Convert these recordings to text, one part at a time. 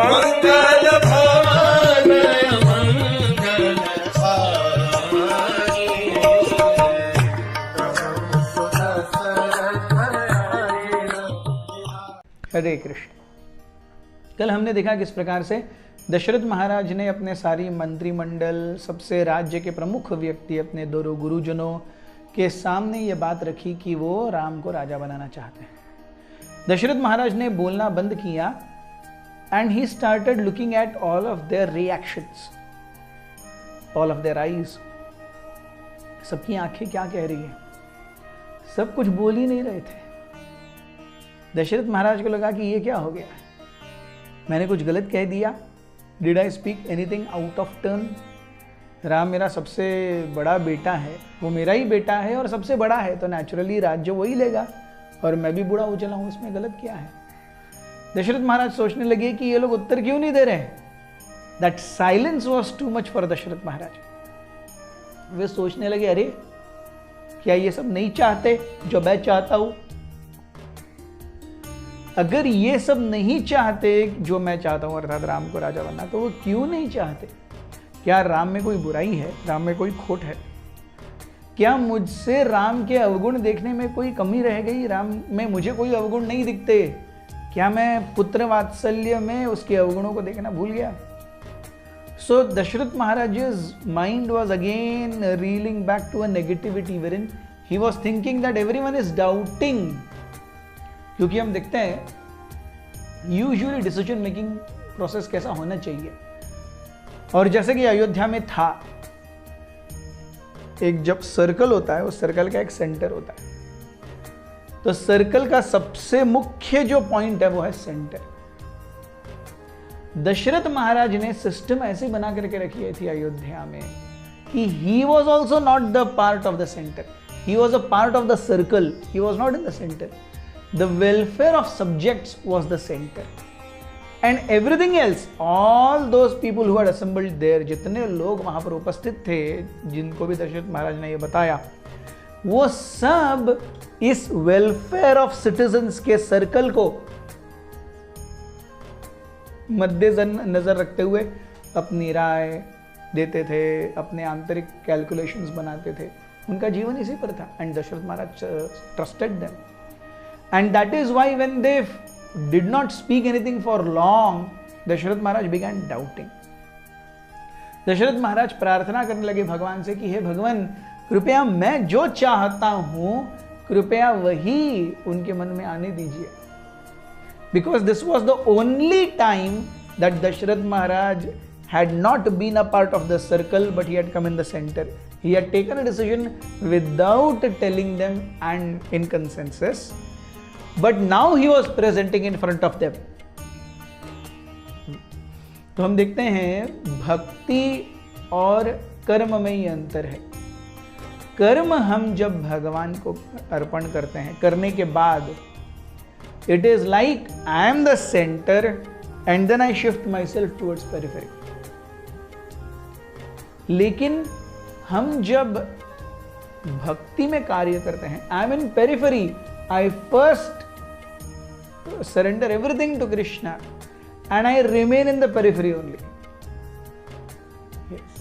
मंगल भवन हरे कृष्ण। कल हमने देखा किस प्रकार से दशरथ महाराज ने अपने सारी मंत्रिमंडल, सबसे राज्य के प्रमुख व्यक्ति, अपने दोनों गुरुजनों के सामने ये बात रखी कि वो राम को राजा बनाना चाहते हैं। दशरथ महाराज ने बोलना बंद किया and he started looking at all of their reactions, all of their eyes. सबकी आंखें क्या कह रही है, सब कुछ बोल ही नहीं रहे थे। दशरथ महाराज को लगा कि ये क्या हो गया, मैंने कुछ गलत कह दिया, did I speak anything out of turn. Ram मेरा सबसे बड़ा बेटा है, वो मेरा ही बेटा है और सबसे बड़ा है, तो नेचुरली राज्य वही लेगा और मैं भी बूढ़ा हो चला हूं, इसमें गलत क्या है। दशरथ महाराज सोचने लगे कि ये लोग उत्तर क्यों नहीं दे रहे। That silence was too much for Dashrath Maharaj. वे सोचने लगे, अरे क्या ये सब नहीं चाहते जो मैं चाहता हूं? अगर ये सब नहीं चाहते जो मैं चाहता हूं, अर्थात राम को राजा बनना, तो वो क्यों नहीं चाहते? क्या राम में कोई बुराई है? राम में कोई खोट है? क्या मुझसे राम के अवगुण देखने में कोई कमी रह गई? राम में मुझे कोई अवगुण नहीं दिखते? क्या मैं पुत्र वात्सल्य में उसके अवगुणों को देखना भूल गया? सो Dasharath Maharaj's mind was again reeling back to a negativity wherein he was thinking that everyone is doubting. क्योंकि हम देखते हैं यूजुअली डिसीजन मेकिंग प्रोसेस कैसा होना चाहिए, और जैसे कि अयोध्या में था, एक जब सर्कल होता है, उस सर्कल का एक सेंटर होता है, तो सर्कल का सबसे मुख्य जो पॉइंट है वो है सेंटर। दशरथ महाराज ने सिस्टम ऐसे बना करके रखी थी अयोध्या में कि he was also not the part of the centre, he was a part of the circle, he was not in the centre. The welfare of subjects was the center, and everything else, all those people who had assembled there, जितने लोग वहां पर उपस्थित थे, जिनको भी दशरथ महाराज ने ये बताया, वो सब इस वेलफेयर ऑफ सिटीजन्स के सर्कल को मद्देनजर रखते हुए अपनी राय देते थे, अपने आंतरिक कैलकुलेशंस बनाते थे। उनका जीवन इसी पर था, and Dasharath Maharaj trusted them. And that is why when they did not speak anything for long, Dashrath Maharaj began doubting. Dashrath Maharaj प्रार्थना करने लगे भगवान से कि हे भगवान, कृपया मैं जो चाहता हूं कृपया वही उनके मन में आने दीजिए. Because this was the only time that Dashrath Maharaj had not been a part of the circle, but he had come in the center. He had taken a decision without telling them and in consensus. But now he was presenting in front of them. तो हम देखते हैं भक्ति और कर्म में ही अंतर है. कर्म हम जब भगवान को अर्पण करते हैं, करने के बाद it is like I am the center and then I shift myself towards periphery. लेकिन हम जब भक्ति में कार्य करते हैं, I am in periphery, I first surrender everything to Krishna and I remain in the periphery only. Yes.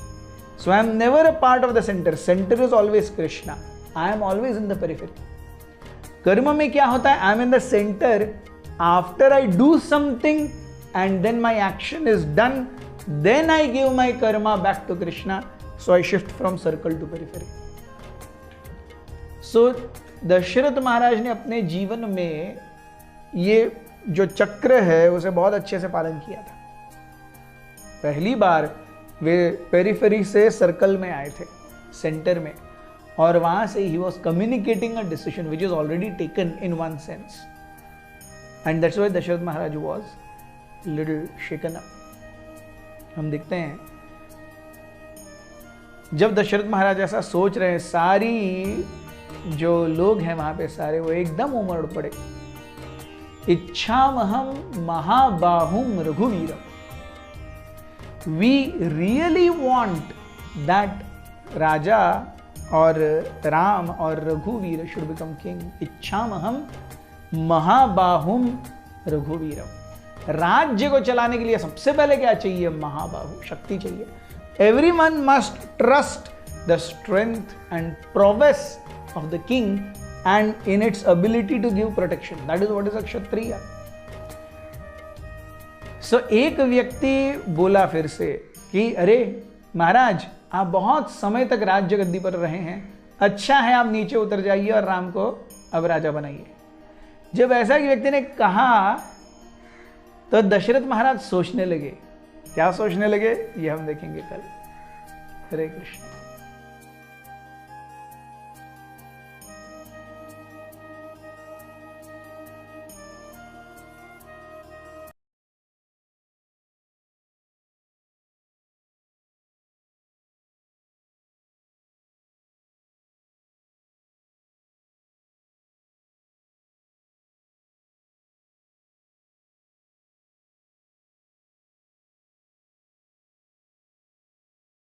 So I am never a part of the center. Center is always Krishna. I am always in the periphery. कर्म में क्या होता है? I am in the center. After I do something and then my action is done, then I give my karma back to Krishna. So I shift from circle to periphery. So Dasharath महाराज ने अपने जीवन में ये जो चक्र है उसे बहुत अच्छे से पालन किया था. पहली बार वे पेरिफेरी से सर्कल में आए थे, सेंटर में, और वहां से ही was communicating a decision which is already taken in one sense, and that's why Dasharath Maharaj was little shaken up. हम देखते हैं जब दशरथ महाराज ऐसा सोच रहे हैं, सारी जो लोग हैं वहां पे सारे वो एकदम उमड़ पड़े. इच्छामहं महाबाहुम रघुवीरम. वी रियली वांट दैट राजा और राम और रघुवीर शुड बिकम किंग. इच्छामहं महाबाहुम रघुवीरम. राज्य को चलाने के लिए सबसे पहले क्या चाहिए? महाबाहु, शक्ति चाहिए। Everyone must trust the strength and prowess of the king and in its ability to give protection. That is what is a kshatriya. So एक व्यक्ति बोला फिर से कि अरे महाराज, आप बहुत समय तक राज्य गद्दी पर रहे हैं, अच्छा है आप नीचे उतर जाइए और राम को अब राजा बनाइए। जब ऐसा कि व्यक्ति ने कहा तो दशरथ महाराज सोचने लगे। क्या सोचने लगे ये हम देखेंगे कल। हरे कृष्ण।